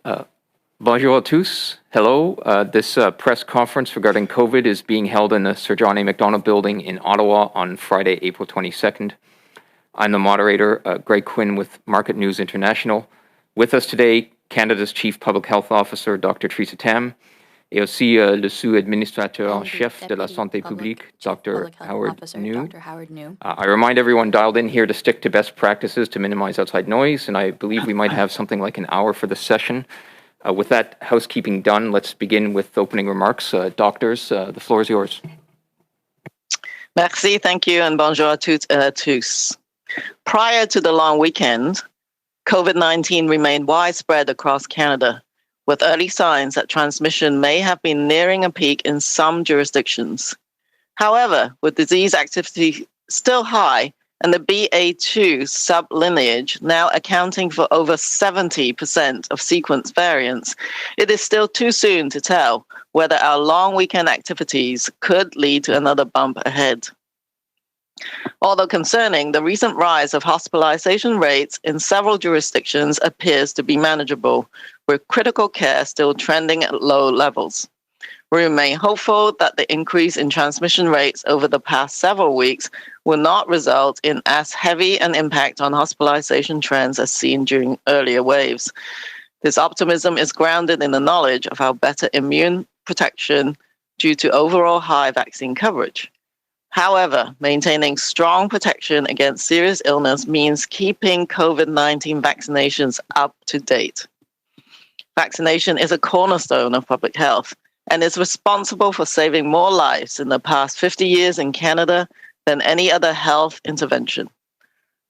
Uh, Bonjour à tous. Hello. This press conference regarding COVID is being held in the Sir John A. Macdonald building in Ottawa on Friday, April 22nd. I'm the moderator, Greg Quinn with Market News International. With us today, Canada's Chief Public Health Officer, Dr. Theresa Tam, et aussi le sous-administrateur en chef de la santé publique, Dr. Howard New. I remind everyone dialed in here to stick to best practices to minimize outside noise, and I believe we might have something like an hour for the session. With that housekeeping done, let's begin with opening remarks. Doctors, the floor is yours. Merci, thank you, and bonjour à toutes et à tous. Prior to the long weekend, COVID-19 remained widespread across Canada, with early signs that transmission may have been nearing a peak in some jurisdictions. However, with disease activity still high and the BA2 sublineage now accounting for over 70% of sequence variants, it is still too soon to tell whether our long weekend activities could lead to another bump ahead. Although concerning, the recent rise of hospitalization rates in several jurisdictions appears to be manageable, with critical care still trending at low levels. We remain hopeful that the increase in transmission rates over the past several weeks will not result in as heavy an impact on hospitalization trends as seen during earlier waves. This optimism is grounded in the knowledge of our better immune protection due to overall high vaccine coverage. However, maintaining strong protection against serious illness means keeping COVID-19 vaccinations up to date. Vaccination is a cornerstone of public health and is responsible for saving more lives in the past 50 years in Canada than any other health intervention.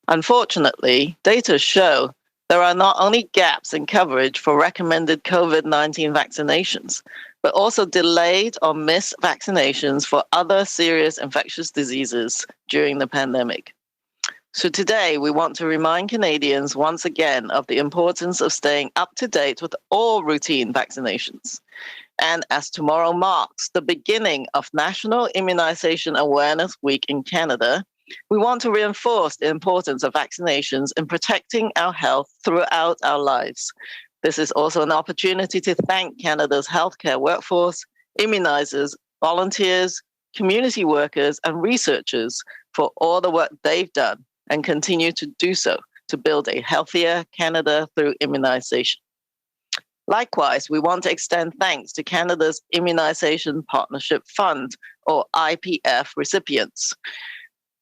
Unfortunately, data show there are not only gaps in coverage for recommended COVID-19 vaccinations, but also delayed or missed vaccinations for other serious infectious diseases during the pandemic. So today, we want to remind Canadians once again of the importance of staying up to date with all routine vaccinations. And as tomorrow marks the beginning of National Immunization Awareness Week in Canada, we want to reinforce the importance of vaccinations in protecting our health throughout our lives. This is also an opportunity to thank Canada's healthcare workforce, immunizers, volunteers, community workers, and researchers for all the work they've done and continue to do so to build a healthier Canada through immunization. Likewise, we want to extend thanks to Canada's Immunization Partnership Fund, or IPF recipients.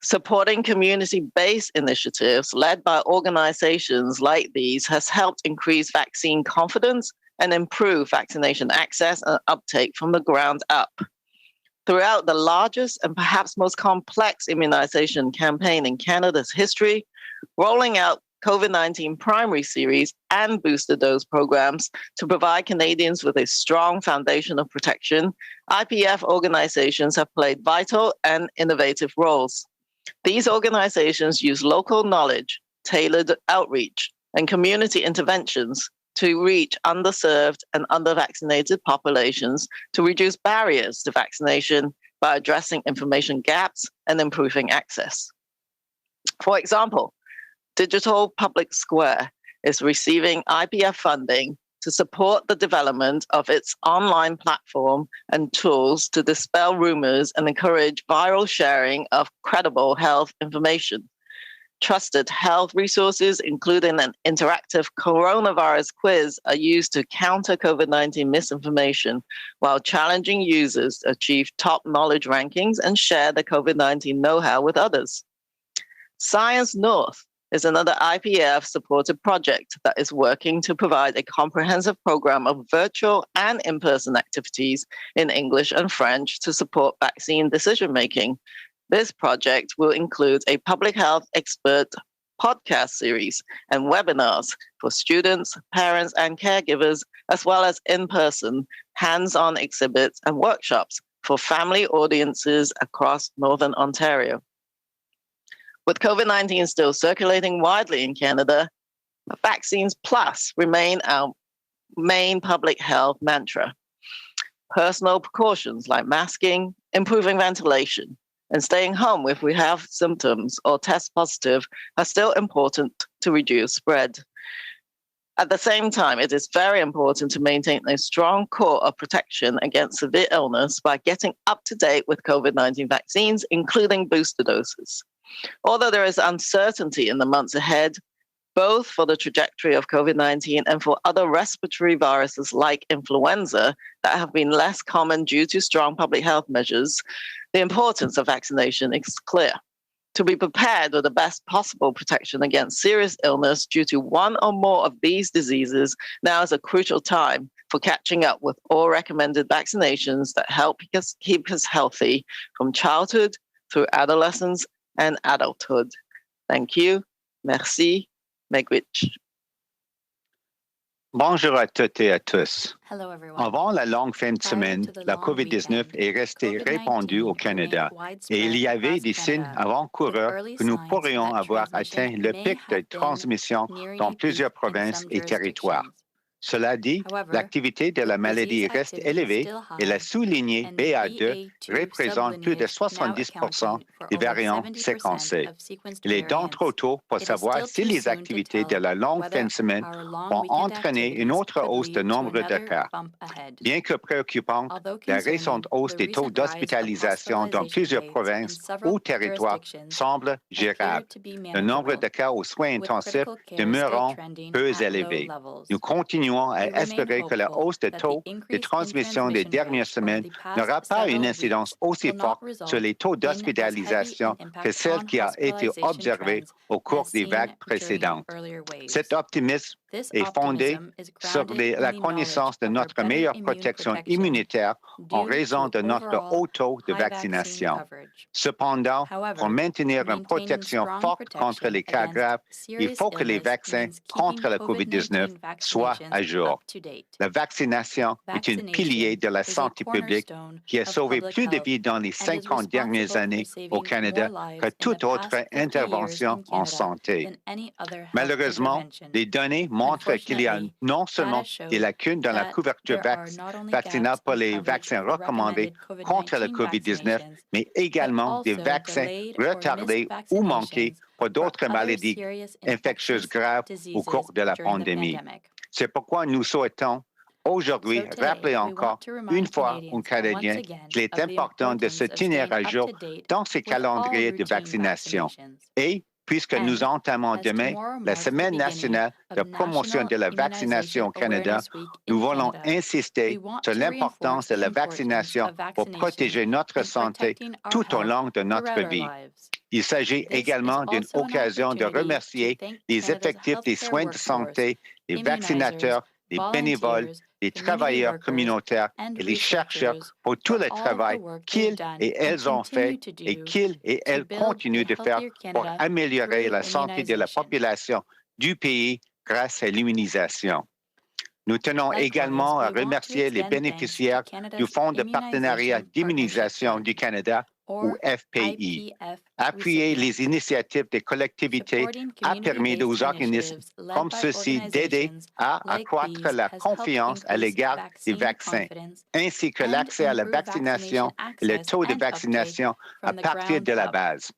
Supporting community-based initiatives led by organizations like these has helped increase vaccine confidence and improve vaccination access and uptake from the ground up. Throughout the largest and perhaps most complex immunization campaign in Canada's history, rolling out COVID-19 primary series and booster dose programs to provide Canadians with a strong foundation of protection, IPF organizations have played vital and innovative roles. These organizations use local knowledge, tailored outreach, and community interventions to reach underserved and undervaccinated populations to reduce barriers to vaccination by addressing information gaps and improving access. For example, Digital Public Square is receiving IPF funding to support the development of its online platform and tools to dispel rumors and encourage viral sharing of credible health information. Trusted health resources, including an interactive coronavirus quiz, are used to counter COVID-19 misinformation while challenging users to achieve top knowledge rankings and share the COVID-19 know-how with others. Science North is another IPF-supported project that is working to provide a comprehensive program of virtual and in-person activities in English and French to support vaccine decision-making. This project will include a public health expert podcast series and webinars for students, parents, and caregivers, as well as in-person hands-on exhibits and workshops for family audiences across Northern Ontario. With COVID-19 still circulating widely in Canada, Vaccines Plus remain our main public health mantra. Personal precautions like masking, improving ventilation, and staying home if we have symptoms or test positive are still important to reduce spread. At the same time, it is very important to maintain a strong core of protection against severe illness by getting up to date with COVID-19 vaccines, including booster doses. Although there is uncertainty in the months ahead, both for the trajectory of COVID-19 and for other respiratory viruses like influenza that have been less common due to strong public health measures, the importance of vaccination is clear. To be prepared with the best possible protection against serious illness due to one or more of these diseases now is a crucial time for catching up with all recommended vaccinations that help us keep us healthy from childhood through adolescence and adulthood. Thank you. Merci. Megwitch. Bonjour à toutes et à tous. Hello everyone. Avant la longue fin de semaine, la COVID-19 est restée répandue au Canada et il y avait des signes avant-coureurs que nous pourrions avoir atteint le pic de transmission dans plusieurs provinces et territoires. Cela dit, l'activité de la maladie reste élevée et la soulignée BA2 représente plus de 70% des variants séquencés. Il est donc trop tôt pour savoir si les activités de la longue fin de semaine vont entraîner une autre hausse de nombre de cas. Bien que préoccupante, la récente hausse des taux d'hospitalisation dans plusieurs provinces ou territoires semble gérable. Le nombre de cas aux soins intensifs demeurant peu élevé. Nous continuons à espérer que la hausse de taux de transmission des dernières semaines n'aura pas une incidence aussi forte sur les taux d'hospitalisation que celle qui a été observée au cours des vagues précédentes. Cet optimisme est fondé sur la connaissance de notre meilleure protection immunitaire en raison de notre haut taux de vaccination. Cependant, pour maintenir une protection forte contre les cas graves, il faut que les vaccins contre la COVID-19 soient à jour. La vaccination est un pilier de la santé publique qui a sauvé plus de vies dans les 50 dernières années au Canada que toute autre intervention en santé. Malheureusement, les données montrent qu'il y a non seulement des lacunes dans la couverture vaccinale pour les vaccins recommandés contre la COVID-19, mais également des vaccins retardés ou manqués pour d'autres maladies infectieuses graves au cours de la pandémie. C'est pourquoi nous souhaitons aujourd'hui rappeler encore une fois aux Canadiens qu'il est important de se tenir à jour dans ces calendriers de vaccination. Et, puisque nous entamons demain la Semaine nationale de promotion de la vaccination au Canada, nous voulons insister sur l'importance de la vaccination pour protéger notre santé tout au long de notre vie. Il s'agit également d'une occasion de remercier les effectifs des soins de santé, les vaccinateurs, les bénévoles, les travailleurs communautaires et les chercheurs pour tout le travail qu'ils et elles ont fait et qu'ils et elles continuent de faire pour améliorer la santé de la population du pays grâce à l'immunisation. Nous tenons également à remercier les bénéficiaires du Fonds de partenariat d'immunisation du Canada, ou FPI. Appuyer les initiatives des collectivités a permis aux organismes comme ceux-ci d'aider à accroître la confiance à l'égard des vaccins, ainsi que l'accès à la vaccination et le taux de vaccination à partir de la base.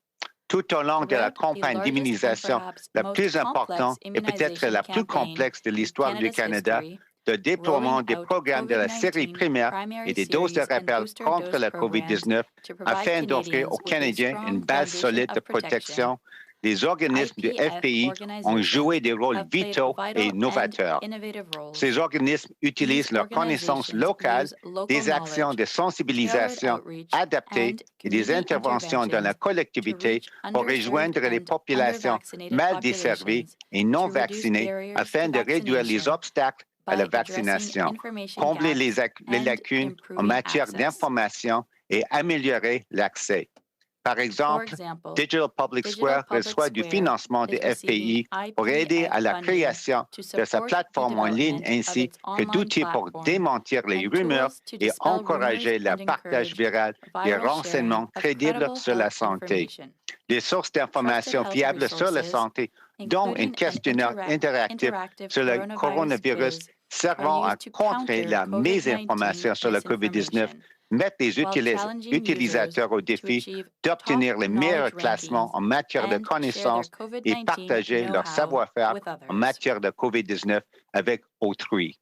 Tout au long de la campagne d'immunisation, la plus importante et peut-être la plus complexe de l'histoire du Canada, le déploiement des programmes de la série primaire et des doses de rappel contre la COVID-19 afin d'offrir aux Canadiens une base solide de protection, les organismes du FPI ont joué des rôles vitaux et novateurs. Ces organismes utilisent leurs connaissances locales, des actions de sensibilisation adaptées et des interventions dans la collectivité pour rejoindre les populations mal desservies et non vaccinées afin de réduire les obstacles à la vaccination, combler les lacunes en matière d'information et améliorer l'accès. Par exemple, Digital Public Square reçoit du financement des FPI pour aider à la création de sa plateforme en ligne ainsi que d'outils pour démentir les rumeurs et encourager le partage viral des renseignements crédibles sur la santé. Des sources d'informations fiables sur la santé, dont un questionnaire interactif sur le coronavirus servant à contrer la mésinformation sur la COVID-19, mettre les utilisateurs au défi d'obtenir les meilleurs classements en matière de connaissances et partager leur savoir-faire en matière de COVID-19 avec autrui.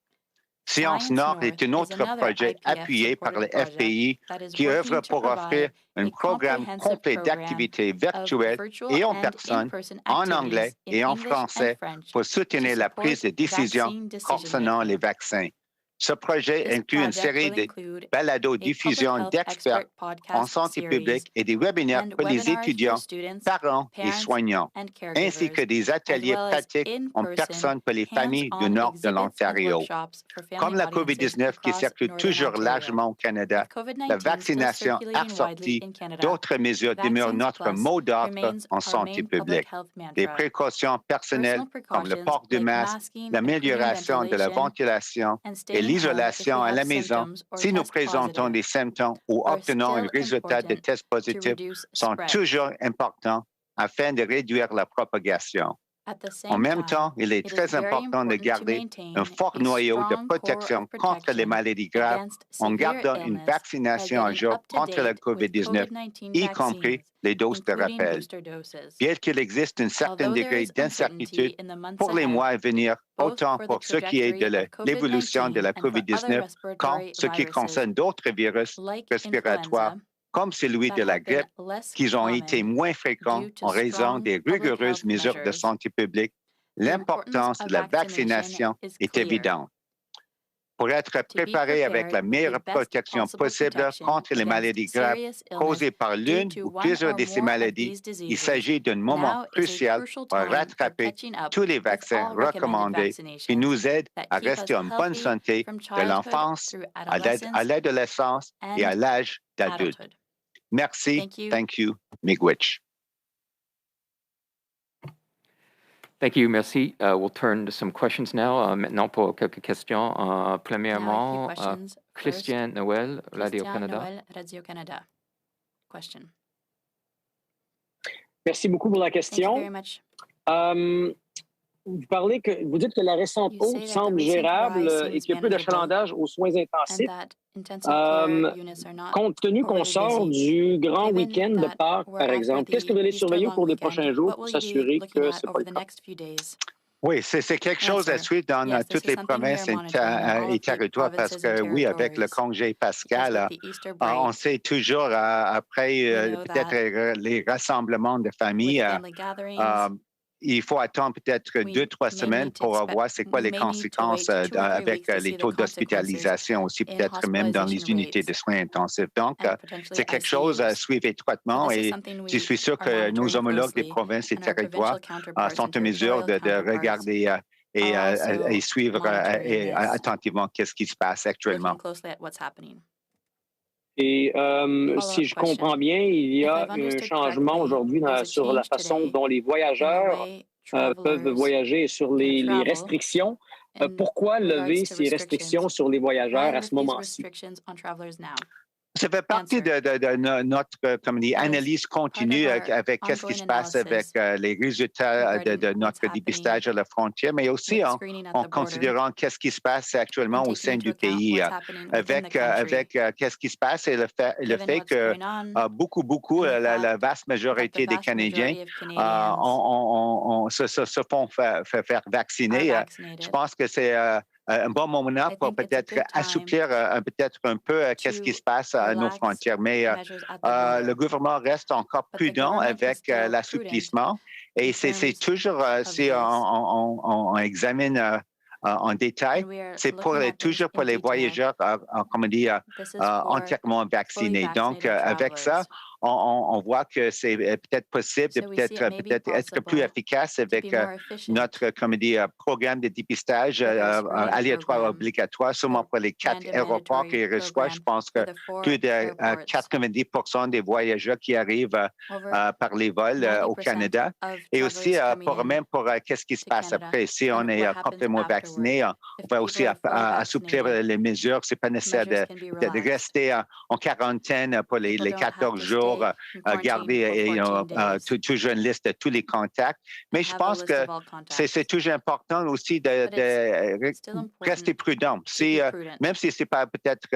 Science Nord est un autre projet appuyé par le FPI qui œuvre pour offrir un programme complet d'activités virtuelles et en personne, en anglais et en français pour soutenir la prise de décision concernant les vaccins. Ce projet inclut une série de balados-diffusions d'experts en santé publique et des webinaires pour les étudiants, parents et soignants, ainsi que des ateliers pratiques en personne pour les familles du nord de l'Ontario. Comme la COVID-19 qui circule toujours largement au Canada, la vaccination assortie d'autres mesures demeure notre mot d'ordre en santé publique. Les précautions personnelles comme le port du masque, l'amélioration de la ventilation et l'isolation à la maison si nous présentons des symptômes ou obtenons un résultat de test positif sont toujours importants afin de réduire la propagation. En même temps, il est très important de garder un fort noyau de protection contre les maladies graves en gardant une vaccination à jour contre la COVID-19, y compris les doses de rappel. Bien qu'il existe un certain degré d'incertitude pour les mois à venir, autant pour ce qui est de l'évolution de la COVID-19 qu'en ce qui concerne d'autres virus respiratoires, comme celui de la grippe, qui ont été moins fréquents en raison des rigoureuses mesures de santé publique, l'importance de la vaccination est évidente. Pour être préparé avec la meilleure protection possible contre les maladies graves causées par l'une ou plusieurs de ces maladies, il s'agit d'un moment crucial pour rattraper tous les vaccins recommandés qui nous aident à rester en bonne santé de l'enfance à l'adolescence et à l'âge d'adulte. Merci. Thank you. Miigwech. Thank you, merci. We'll turn to some questions now. Maintenant pour quelques questions. Premièrement, Christian Noël, Radio-Canada. Question. Merci beaucoup pour la question. Vous dites que la récente hausse semble gérable et qu'il y a peu d'achalandage aux soins intensifs. Compte tenu qu'on sort du grand week-end de Pâques, par exemple, qu'est-ce que vous allez surveiller au cours des prochains jours pour s'assurer que ce n'est pas le cas? Oui, c'est quelque chose à suivre dans toutes les provinces et territoires parce que, oui, avec le congé pascal, on sait toujours, après peut-être les rassemblements de famille, il faut attendre peut-être 2-3 semaines pour voir c'est quoi les conséquences avec les taux d'hospitalisation aussi, peut-être même dans les unités de soins intensifs. Donc, c'est quelque chose à suivre étroitement et je suis sûr que nos homologues des provinces et territoires sont en mesure de regarder et suivre attentivement qu'est-ce qui se passe actuellement. Et si je comprends bien, il y a un changement aujourd'hui sur la façon dont les voyageurs peuvent voyager sur les restrictions. Pourquoi lever ces restrictions sur les voyageurs à ce moment-ci? Ça fait partie de notre analyse continue avec ce qui se passe avec les résultats de notre dépistage à la frontière, mais aussi en considérant qu'est-ce qui se passe actuellement au sein du pays, avec qu'est-ce qui se passe et le fait que beaucoup, la vaste majorité des Canadiens se font faire vacciner. Je pense que c'est un bon moment pour peut-être assouplir peut-être un peu qu'est-ce qui se passe à nos frontières. Mais le gouvernement reste encore prudent avec l'assouplissement et c'est toujours, si on examine en détail, c'est toujours pour les voyageurs, comme on dit, entièrement vaccinés. Donc, avec ça, on voit que c'est peut-être possible de peut-être être plus efficace avec notre, comme on dit, programme de dépistage aléatoire obligatoire, seulement pour les 4 aéroports qui reçoivent. Je pense que plus de 90% des voyageurs qui arrivent par les vols au Canada. Et aussi, pour qu'est-ce qui se passe après. Si on est complètement vacciné, on va aussi assouplir les mesures. C'est pas nécessaire de rester en quarantaine pour les 14 jours toujours garder toujours une liste de tous les contacts. Mais je pense que c'est toujours important aussi de rester prudent. Même si ce n'est pas peut-être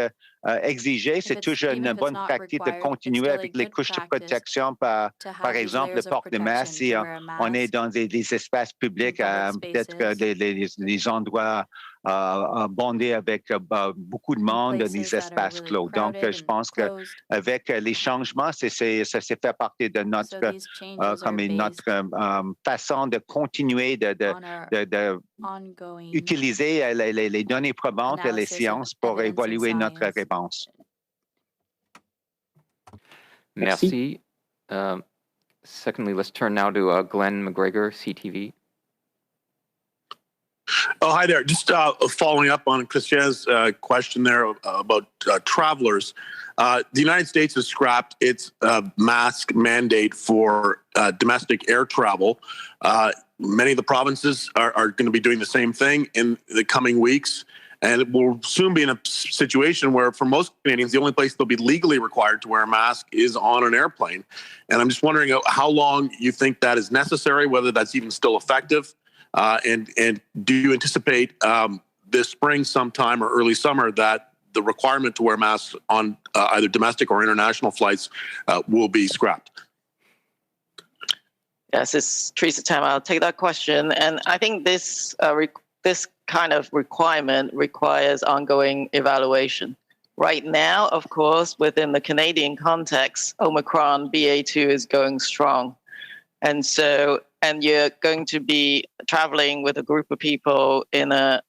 exigé, c'est toujours une bonne pratique de continuer avec les couches de protection, par exemple, le port de masque si on est dans des espaces publics, peut-être des endroits bondés avec beaucoup de monde, des espaces clos. Donc, je pense qu'avec les changements, ça fait partie de notre façon de continuer d'utiliser les données probantes et les sciences pour évaluer notre réponse. Merci. Secondly, let's turn now to Glenn McGregor, CTV. Oh, hi there. Just following up on Christian's question there about travelers. The United States has scrapped its mask mandate for domestic air travel. Many of the provinces are going to be doing the same thing in the coming weeks. And it will soon be in a situation where, for most Canadians, the only place they'll be legally required to wear a mask is on an airplane. And I'm just wondering how long you think that is necessary, whether that's even still effective. And do you anticipate this spring sometime or early summer that the requirement to wear masks on either domestic or international flights will be scrapped? Yes, it's Theresa Tam. I'll take that question. And I think this kind of requirement requires ongoing evaluation. Right now, of course, within the Canadian context, Omicron BA2 is going strong. And you're going to be traveling with a group of people in a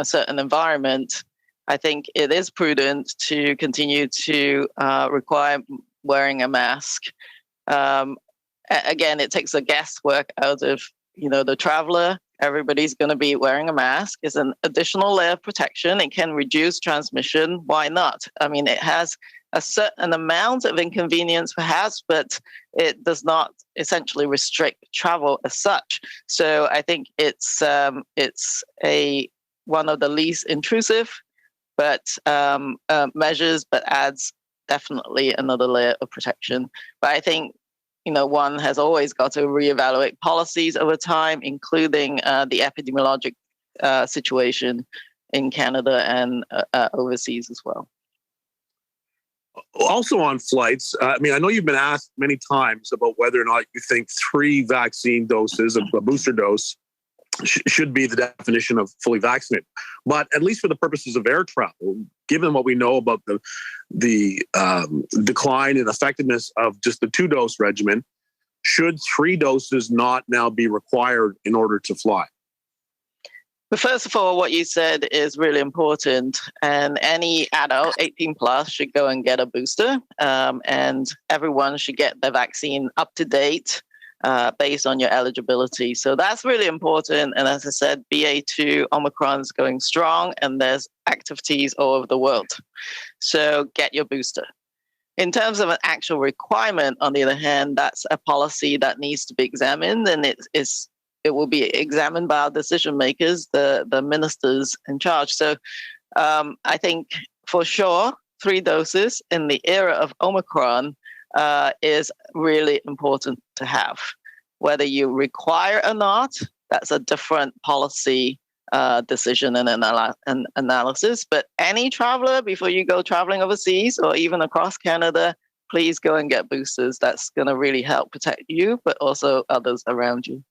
certain environment. I think it is prudent to continue to require wearing a mask. Again, it takes the guesswork out of the traveler. Everybody's going to be wearing a mask. It's an additional layer of protection. It can reduce transmission. Why not? I mean, it has a certain amount of inconvenience, perhaps, but it does not essentially restrict travel as such. So I think it's one of the least intrusive, measures, but adds definitely another layer of protection. But I think one has always got to reevaluate policies over time, including the epidemiologic situation in Canada and overseas as well. Also on flights, I know you've been asked many times about whether or not you think 3 vaccine doses, a booster dose, should be the definition of fully vaccinated. But at least for the purposes of air travel, given what we know about the decline in effectiveness of just the 2-dose regimen, should 3 doses not now be required in order to fly? But first of all, what you said is really important. And any adult, 18 plus, should go and get a booster. And everyone should get their vaccine up to date based on your eligibility. So that's really important. And as I said, BA2 Omicron is going strong and there's activities all over the world. So get your booster. In terms of an actual requirement, on the other hand, that's a policy that needs to be examined, and it will be examined by our decision makers, the ministers in charge. So I think for sure, 3 doses in the era of Omicron is really important to have. Whether you require or not, that's a different policy decision and analysis. But any traveler, before you go traveling overseas or even across Canada, please go and get boosters. That's going to really help protect you, but also others around you.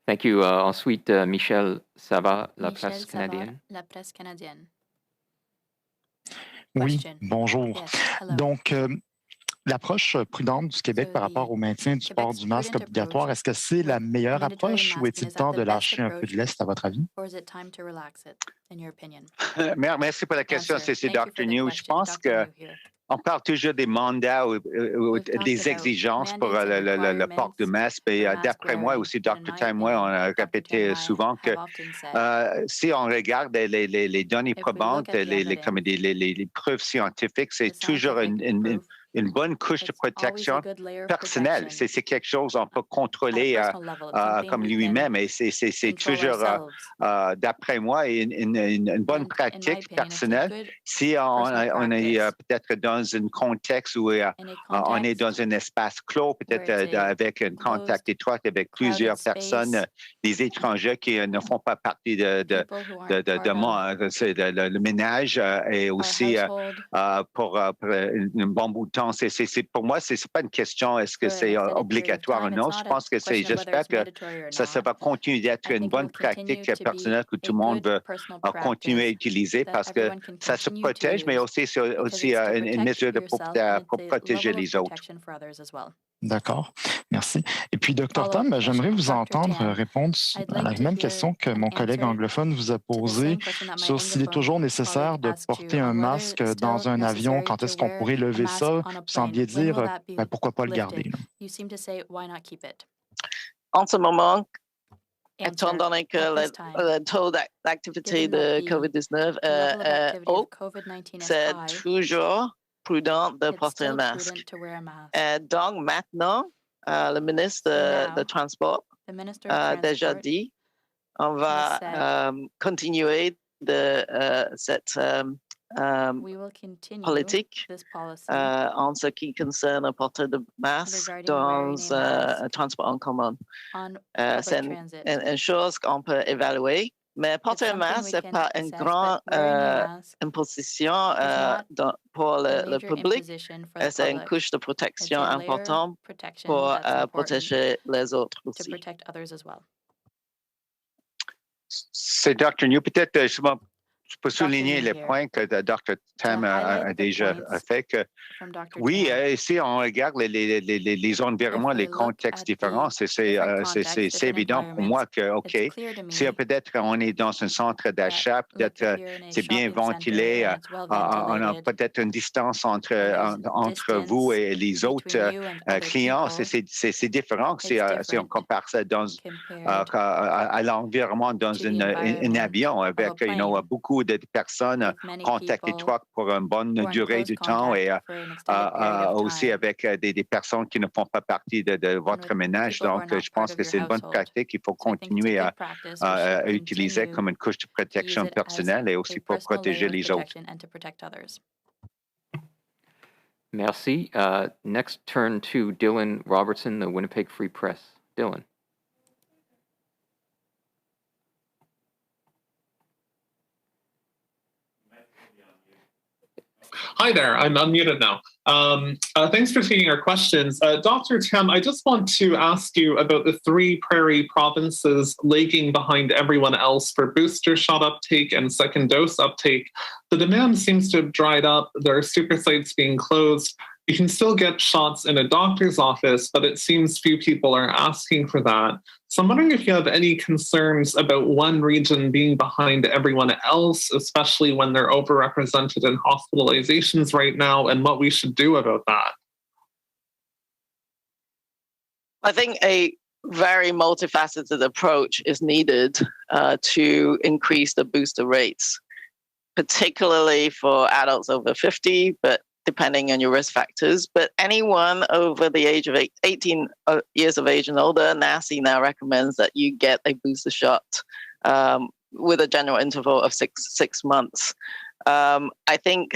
Thank you. Ensuite, Michel Sava, La Presse Canadienne. Oui, bonjour. Donc, l'approche prudente du Québec par rapport au maintien du port du masque obligatoire, est-ce que c'est la meilleure approche ou est-il temps de lâcher un peu de lest, à votre avis? Merci pour la question, c'est Dr. New. Je pense qu'on parle toujours des mandats ou des exigences pour le port de masque. Et d'après moi, aussi Dr. Tam, moi, on a répété souvent que si on regarde les données probantes, les preuves scientifiques, c'est toujours une bonne couche de protection personnelle. C'est quelque chose qu'on peut contrôler comme lui-même. Et c'est toujours, d'après moi, une bonne pratique personnelle. Si on est peut-être dans un contexte où on est dans un espace clos, peut-être avec un contact étroit avec plusieurs personnes, des étrangers qui ne font pas partie de le ménage et aussi pour un bon bout de temps. Pour moi, c'est pas une question est-ce que c'est obligatoire ou non. Je pense que j'espère que ça va continuer d'être une bonne pratique personnelle que tout le monde veut continuer à utiliser parce que ça se protège, mais aussi c'est aussi une mesure pour protéger les autres. D'accord, merci. Et puis, Dr. Tam, j'aimerais vous entendre répondre à la même question que mon collègue anglophone vous a posée sur s'il est toujours nécessaire de porter un masque dans un avion, quand est-ce qu'on pourrait lever ça, vous sembliez dire pourquoi pas le garder. En ce moment, étant donné que le taux d'activité de COVID-19 est haut, c'est toujours prudent de porter un masque. Donc maintenant, le ministre de Transport a déjà dit on va continuer de cette politique en ce qui concerne le porter de masque dans un transport en commun. C'est une chose qu'on peut évaluer. Mais porter un masque, ce n'est pas une grande imposition pour le public. C'est une couche de protection importante pour protéger les autres aussi. C'est Dr. New. Peut-être je peux souligner les points que Dr. Tam a déjà fait. Que, oui, ici, on regarde les environnements, les contextes différents. C'est évident pour moi que, OK, si peut-être on est dans un centre d'achat, peut-être c'est bien ventilé, on a peut-être une distance entre vous et les autres clients. C'est différent si on compare ça à l'environnement dans un avion avec beaucoup de personnes contact étroit pour une bonne durée de temps et aussi avec des personnes qui ne font pas partie de votre ménage. Donc, je pense que c'est une bonne pratique qu'il faut continuer à utiliser comme une couche de protection personnelle et aussi pour protéger les autres. Merci. Next turn to Dylan Robertson, the Winnipeg Free Press. Dylan. Hi there, I'm unmuted now. Thanks for taking our questions. Dr. Tam, I just want to ask you about the three prairie provinces lagging behind everyone else for booster shot uptake and second dose uptake. The demand seems to have dried up. There are super sites being closed. You can still get shots in a doctor's office, but it seems few people are asking for that. So I'm wondering if you have any concerns about one region being behind everyone else, especially when they're overrepresented in hospitalizations right now, and what we should do about that. I think a very multifaceted approach is needed to increase the booster rates, particularly for adults over 50, but depending on your risk factors. But anyone over the age of 18 years of age and older, NACI now recommends that you get a booster shot with a general interval of six months. I think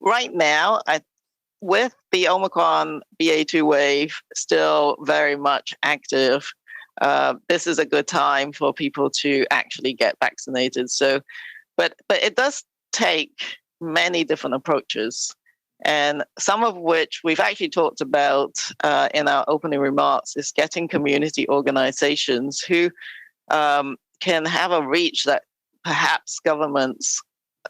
right now, with the Omicron BA2 wave still very much active, this is a good time for people to actually get vaccinated. So, but it does take many different approaches, and some of which we've actually talked about in our opening remarks is getting community organizations who can have a reach that perhaps governments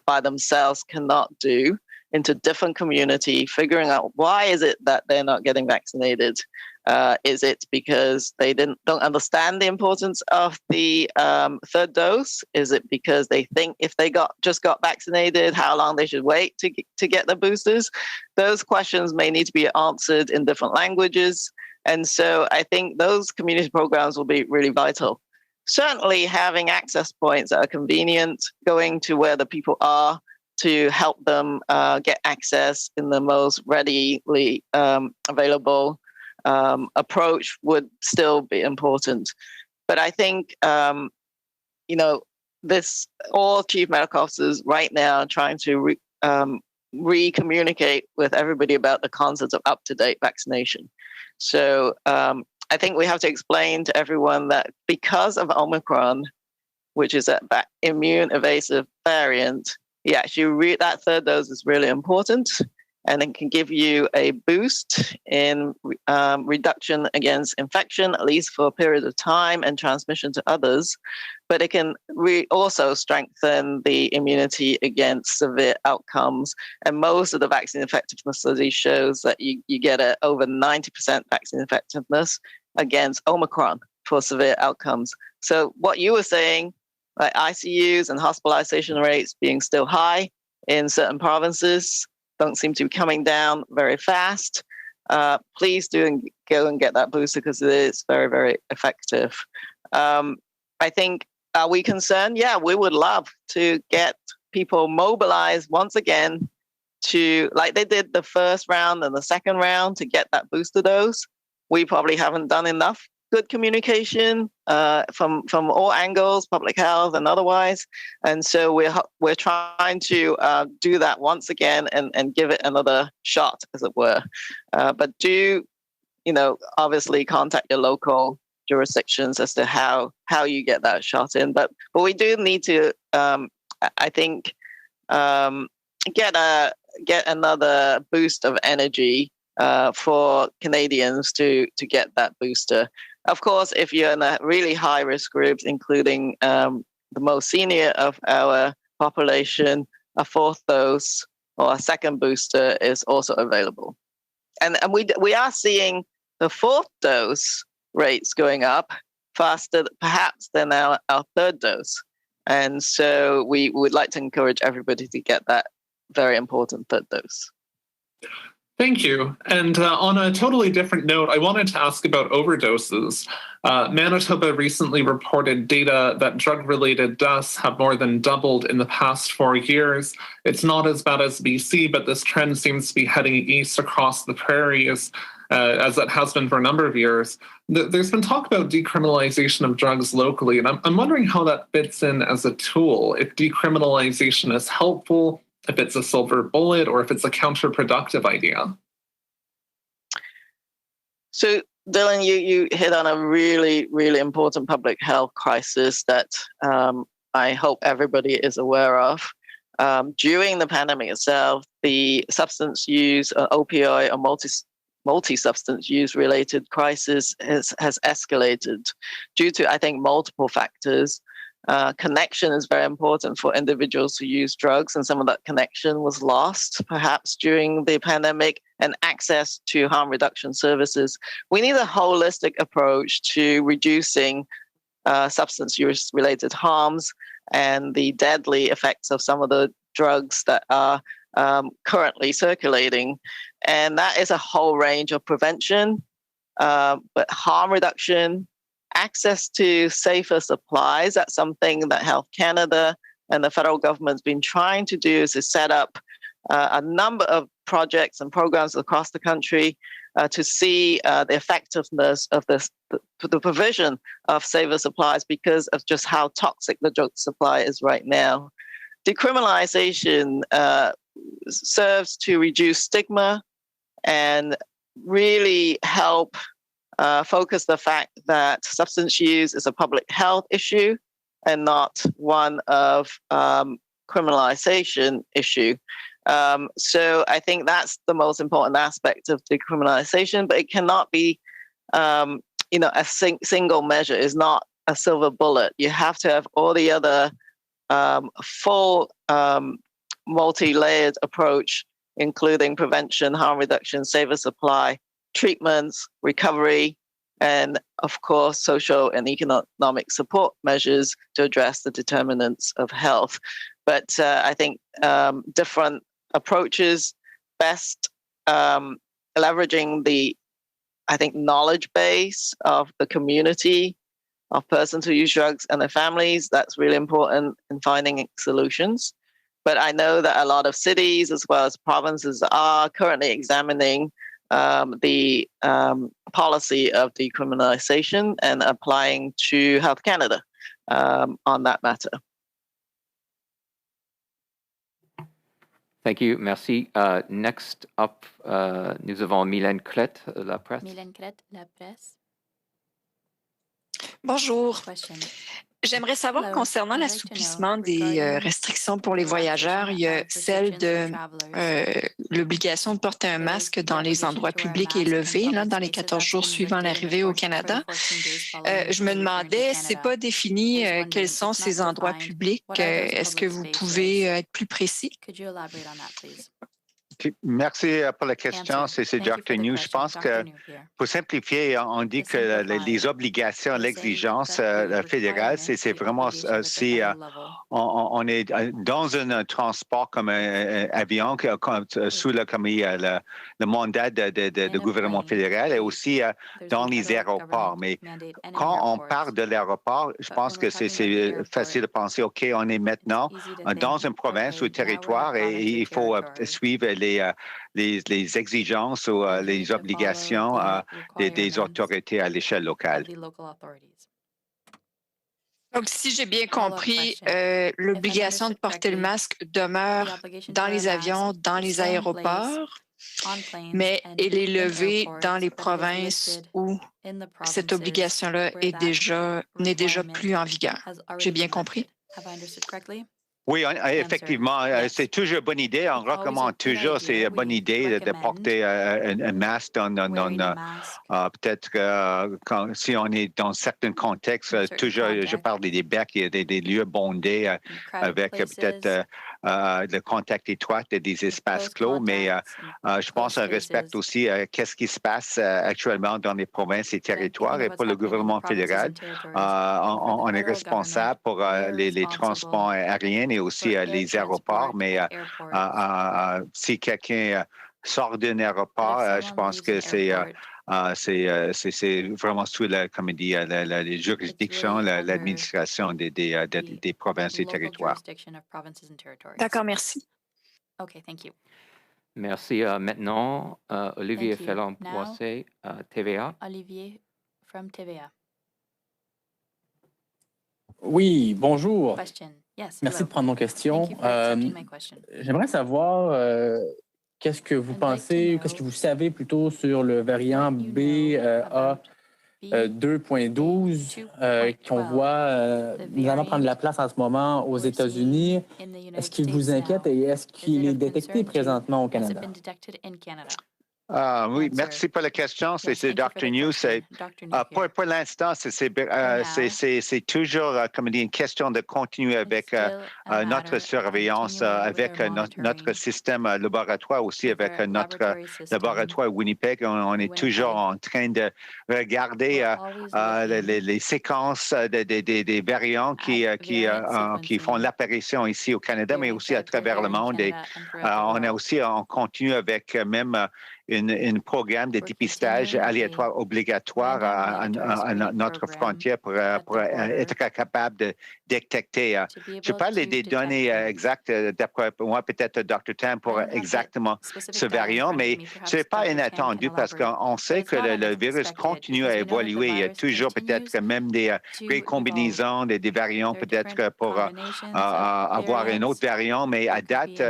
by themselves cannot do into different community, figuring out why is it that they're not getting vaccinated. Is it because they don't understand the importance of the third dose? Is it because they think if they just got vaccinated, how long they should wait to get the boosters? Those questions may need to be answered in different languages. And so I think those community programs will be really vital. Certainly having access points that are convenient, going to where the people are, to help them get access in the most readily available approach would still be important. But I think, all chief medical officers right now are trying to re-communicate with everybody about the concept of up-to-date vaccination. So I think we have to explain to everyone that because of Omicron, which is that immune evasive variant, that third dose is really important, and it can give you a boost in reduction against infection, at least for a period of time, and transmission to others. But it can also strengthen the immunity against severe outcomes. And most of the vaccine effectiveness study shows that you get over 90% vaccine effectiveness against Omicron for severe outcomes. So what you were saying, like ICUs and hospitalization rates being still high in certain provinces, don't seem to be coming down very fast. Please do go and get that booster because it is very, very effective. I think, are we concerned? Yeah, we would love to get people mobilized once again to, like they did the first round and the second round, to get that booster dose. We probably haven't done enough good communication from all angles, public health and otherwise. And so we're trying to do that once again and give it another shot, as it were. But do, obviously contact your local jurisdictions as to how you get that shot in. But we do need to, I think, get another boost of energy for Canadians to get that booster. Of course, if you're in a really high risk groups, including the most senior of our population, a fourth dose or a second booster is also available. And we are seeing the fourth dose rates going up faster, perhaps, than our third dose. And so we would like to encourage everybody to get that very important third dose. Thank you. And on a totally different note, I wanted to ask about overdoses. Manitoba recently reported data that drug-related deaths have more than doubled in the past 4 years. It's not as bad as BC, but this trend seems to be heading east across the prairies, as it has been for a number of years. There's been talk about decriminalization of drugs locally, and I'm wondering how that fits in as a tool. If decriminalization is helpful, if it's a silver bullet, or if it's a counterproductive idea. So, Dylan, you hit on a really, really important public health crisis that I hope everybody is aware of. During the pandemic itself, the substance use, opioid or multi-substance use related crisis has escalated due to, I think, multiple factors. Connection is very important for individuals who use drugs, and some of that connection was lost perhaps during the pandemic, and access to harm reduction services. We need a holistic approach to reducing substance use related harms and the deadly effects of some of the drugs that are currently circulating. And that is a whole range of prevention, but harm reduction, access to safer supplies. That's something that Health Canada and the federal government's been trying to do, is to set up a number of projects and programs across the country to see the effectiveness of the provision of safer supplies because of just how toxic the drug supply is right now. Decriminalization serves to reduce stigma and really help focus the fact that substance use is a public health issue and not one of criminalization issue. So I think that's the most important aspect of decriminalization, but it cannot be, a single measure is not a silver bullet. You have to have all the other full multi-layered approach, including prevention, harm reduction, safer supply, treatments, recovery, and of course, social and economic support measures to address the determinants of health. But I think different approaches, best leveraging the, knowledge base of the community of persons who use drugs and their families. That's really important in finding solutions. But I know that a lot of cities as well as provinces are currently examining the policy of decriminalization and applying to Health Canada on that matter. Thank you, merci. Next up, nous avons Mylène Crête, La Presse. Mylène Crête, La Presse. Bonjour. J'aimerais savoir concernant l'assouplissement des restrictions pour les voyageurs, il y a celle de l'obligation de porter un masque dans les endroits publics est levée là, dans les 14 jours suivant l'arrivée au Canada. Je me demandais, c'est pas défini quels sont ces endroits publics. Est-ce que vous pouvez être plus précis? Merci pour la question. C'est Dr. New. Je pense que pour simplifier, on dit que les obligations, l'exigence fédérale, c'est vraiment si on est dans un transport comme un avion sous le mandat de gouvernement fédéral et aussi dans les aéroports. Mais quand on part de l'aéroport, je pense que c'est facile de penser, OK, on est maintenant dans une province ou territoire et il faut suivre les exigences ou les obligations des autorités à l'échelle locale. Donc, si j'ai bien compris, l'obligation de porter le masque demeure dans les avions, dans les aéroports, mais elle est levée dans les provinces où cette obligation-là n'est déjà plus en vigueur. J'ai bien compris? Oui, effectivement, c'est toujours une bonne idée. On recommande toujours, c'est une bonne idée de porter un masque peut-être si on est dans certains contextes, toujours, je parle des becs, il y a des lieux bondés avec peut-être le contact étroit des espaces clos, mais je pense qu'on respecte aussi qu'est-ce qui se passe actuellement dans les provinces et territoires. Et pour le gouvernement fédéral, on est responsable pour les transports aériens et aussi les aéroports, mais si quelqu'un sort d'un aéroport, je pense que c'est vraiment sous la juridiction, l'administration des provinces et territoires. D'accord, merci. OK, thank you. Merci. Maintenant, Olivier Fellon-Boissé, TVA. Olivier from TVA. Oui, bonjour. Yes, merci de prendre nos questions. J'aimerais savoir qu'est-ce que vous pensez, qu'est-ce que vous savez plutôt sur le variant BA2.12 qu'on voit notamment prendre la place en ce moment aux États-Unis. Est-ce qu'il vous inquiète et est-ce qu'il est détecté présentement au Canada? Oui, merci pour la question. C'est Dr. New. Pour l'instant, c'est toujours comme dit, une question de continuer avec notre surveillance, avec notre système laboratoire, aussi avec notre laboratoire Winnipeg. On est toujours en train de regarder les séquences des variants qui font l'apparition ici au Canada, mais aussi à travers le monde. Et on continue avec même un programme de dépistage aléatoire obligatoire à notre frontière pour être capable de détecter. Je parle des données exactes, d'après moi, peut-être Dr. Tam pour exactement ce variant, mais ce n'est pas inattendu parce qu'on sait que le virus continue à évoluer. Il y a toujours peut-être même des combinaisons, des variants peut-être pour avoir un autre variant, mais à date,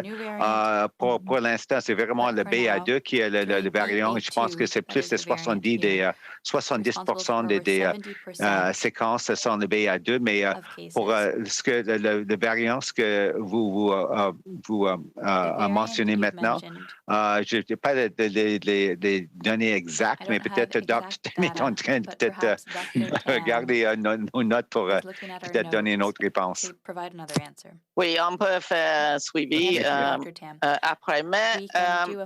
pour l'instant, c'est vraiment le BA2 qui est le variant. Je pense que c'est plus de 70% des séquences sont le BA2, mais pour le variant, ce que vous mentionnez maintenant, je n'ai pas les données exactes, mais peut-être Dr. Tam est en train de peut-être regarder nos notes pour peut-être donner une autre réponse. Oui, on peut faire suivi après, mais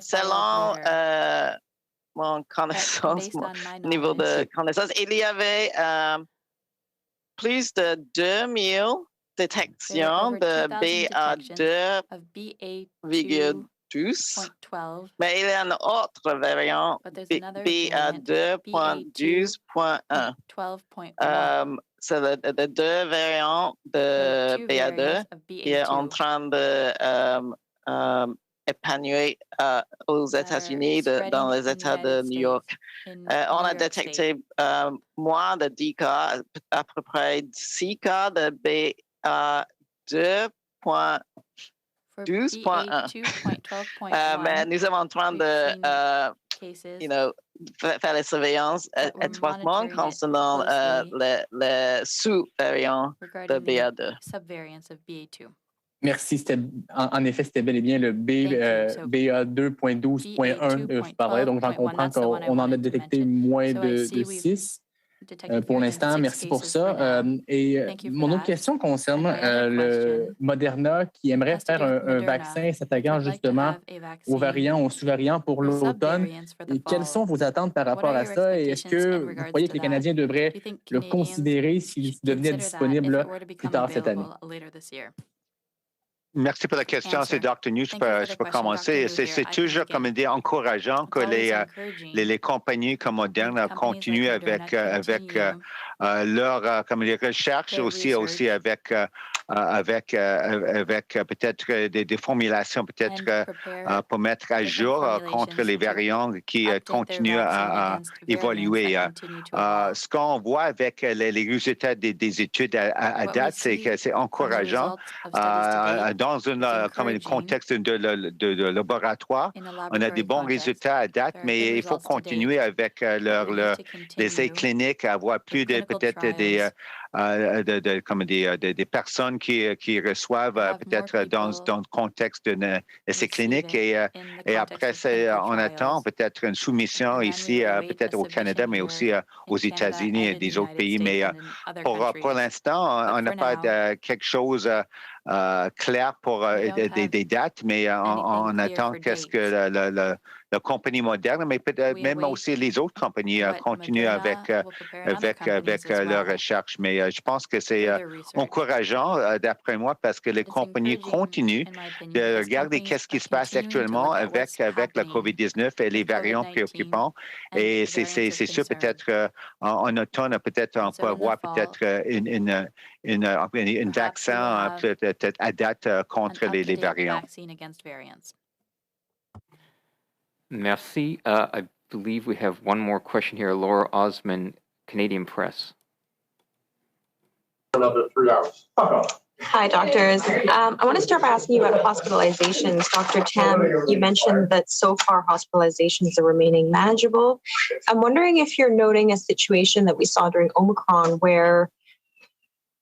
selon mon connaissance, mon niveau de connaissance, il y avait plus de 2000 détections de BA2,12, mais il y a un autre variant, BA2.12.1. c'est le deux variants de BA2 qui est en train de épanouir aux États-Unis, dans les États de New York. On a détecté moins de 10 cas, à peu près 6 cas de BA2.12.1. Mais nous sommes en train de faire les surveillances étroitement concernant les sous-variants de BA2. Merci. En effet, c'était bel et bien le BA2.12.1 que je parlais. Donc, j'en comprends qu'on en a détecté moins de 6. Pour l'instant, merci pour ça. Mon autre question concerne le Moderna qui aimerait faire un vaccin s'attaquant justement aux variants, aux sous-variants pour l'automne. Et quelles sont vos attentes par rapport à ça? Et est-ce que vous croyez que les Canadiens devraient le considérer s'il devenait disponible plus tard cette année? Merci pour la question. C'est Dr. New. Je peux commencer. C'est toujours, comme dit, encourageant que les compagnies comme Moderna continuent avec leur recherche, aussi avec peut-être des formulations pour mettre à jour contre les variants qui continuent à évoluer. Ce qu'on voit avec les résultats des études à date, c'est que c'est encourageant. Dans un contexte de laboratoire, on a des bons résultats à date, mais il faut continuer avec les essais cliniques, avoir plus peut-être des personnes qui reçoivent peut-être dans le contexte d'un essai clinique et après, on attend peut-être une soumission ici, peut-être au Canada, mais aussi aux États-Unis et des autres pays. Mais pour l'instant, on n'a pas quelque chose clair pour des dates, mais on attend qu'est-ce que la compagnie Moderna, mais peut-être même aussi les autres compagnies continuent avec leur recherche. Mais je pense que c'est encourageant, d'après moi, parce que les compagnies continuent de regarder qu'est-ce qui se passe actuellement avec la COVID-19 et les variants préoccupants. Et c'est sûr, peut-être en automne, peut-être on peut avoir peut-être un vaccin peut-être à date contre les variants. Merci. I believe we have one more question here. Laura Osman, Canadian Press. Another 3 hours. Hi, doctors. I want to start by asking you about hospitalizations. Dr. Tam, you mentioned that so far hospitalizations are remaining manageable. I'm wondering if you're noting a situation that we saw during Omicron where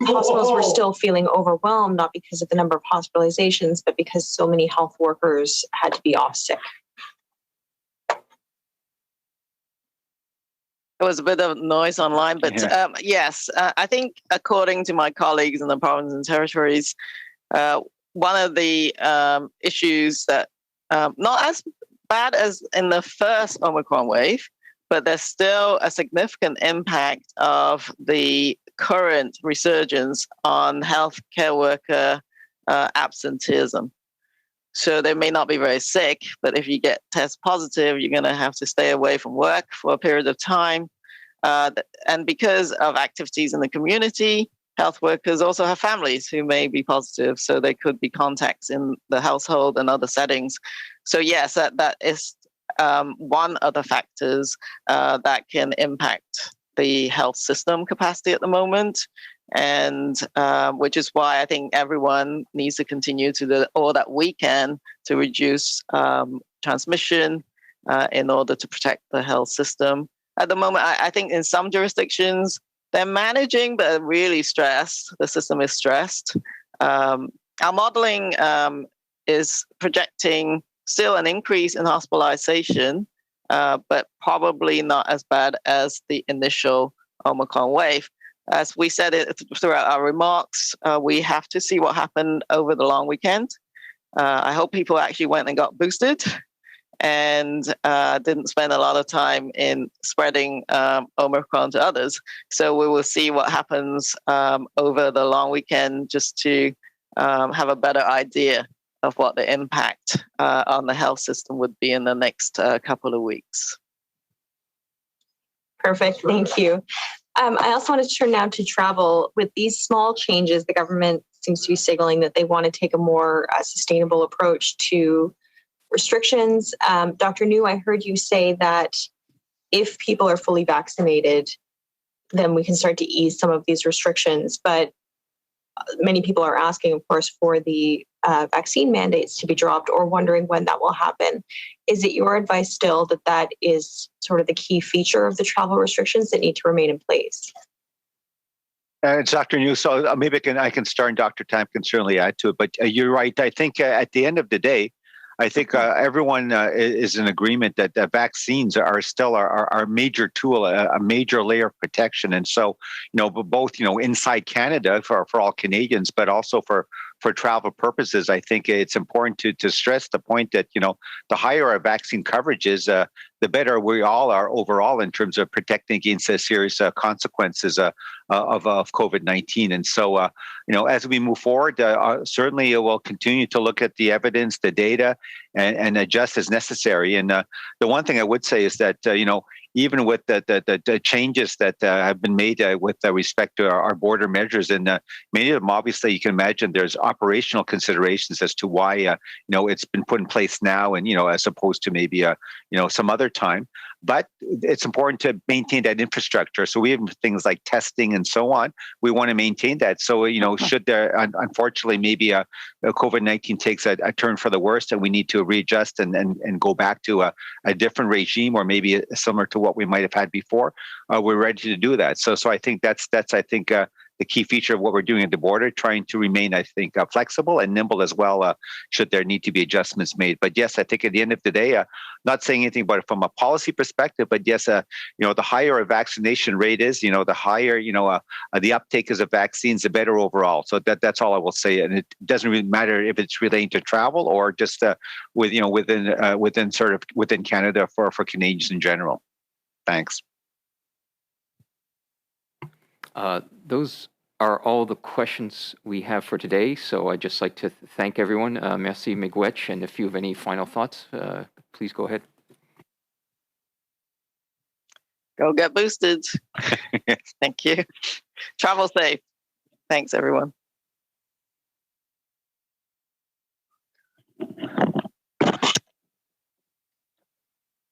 hospitals were still feeling overwhelmed, not because of the number of hospitalizations, but because so many health workers had to be off sick. There was a bit of noise online, but yes, I think according to my colleagues in the provinces and territories, one of the issues that not as bad as in the first Omicron wave, but there's still a significant impact of the current resurgence on healthcare worker absenteeism. So they may not be very sick, but if you get test positive, you're going to have to stay away from work for a period of time. And because of activities in the community, health workers also have families who may be positive. So they could be contacts in the household and other settings. So yes, that is one of the factors that can impact the health system capacity at the moment. And which is why I think everyone needs to continue to do all that we can to reduce transmission in order to protect the health system. At the moment, I think in some jurisdictions, they're managing, but they're really stressed. The system is stressed. Our modeling is projecting still an increase in hospitalization, but probably not as bad as the initial Omicron wave. As we said it throughout our remarks, we have to see what happened over the long weekend. I hope people actually went and got boosted and didn't spend a lot of time in spreading Omicron to others. So we will see what happens over the long weekend just to have a better idea of what the impact on the health system would be in the next couple of weeks. Perfect. Thank you. I also wanted to turn now to travel. With these small changes, the government seems to be signaling that they want to take a more sustainable approach to restrictions. Dr. New, I heard you say that if people are fully vaccinated, then we can start to ease some of these restrictions. But many people are asking, of course, for the vaccine mandates to be dropped or wondering when that will happen. Is it your advice still that that is sort of the key feature of the travel restrictions that need to remain in place? It's Dr. New, so maybe I can start and Dr. Tam can certainly add to it. But you're right. I think at the end of the day, I think everyone is in agreement that vaccines are still our major tool, a major layer of protection. And so, both, inside Canada for all Canadians, but also for travel purposes, I think it's important to stress the point that, the higher our vaccine coverage is, the better we all are overall in terms of protecting against the serious consequences of COVID-19. And so, as we move forward, certainly we'll continue to look at the evidence, the data, and adjust as necessary. And the one thing I would say is that, even with the changes that have been made with respect to our border measures, and many of them, obviously, you can imagine there's operational considerations as to why, it's been put in place now and, as opposed to maybe, some other time. But it's important to maintain that infrastructure. So we have things like testing and so on. We want to maintain that. So, should there, unfortunately, maybe COVID-19 takes a turn for the worst and we need to readjust and go back to a different regime or maybe similar to what we might have had before, we're ready to do that. So I think that's the key feature of what we're doing at the border, trying to remain, I think, flexible and nimble as well, should there need to be adjustments made. But yes, I think at the end of the day, not saying anything about it from a policy perspective, but yes, the higher a vaccination rate is, the higher, the uptake is of vaccines, the better overall. So that's all I will say. And it doesn't really matter if it's relating to travel or just within Canada for Canadians in general. Thanks. Those are all the questions we have for today. So I'd just like to thank everyone. Merci, Miigwech. And if you have any final thoughts, please go ahead. Go get boosted. Thank you. Travel safe. Thanks, everyone.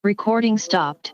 Recording stopped.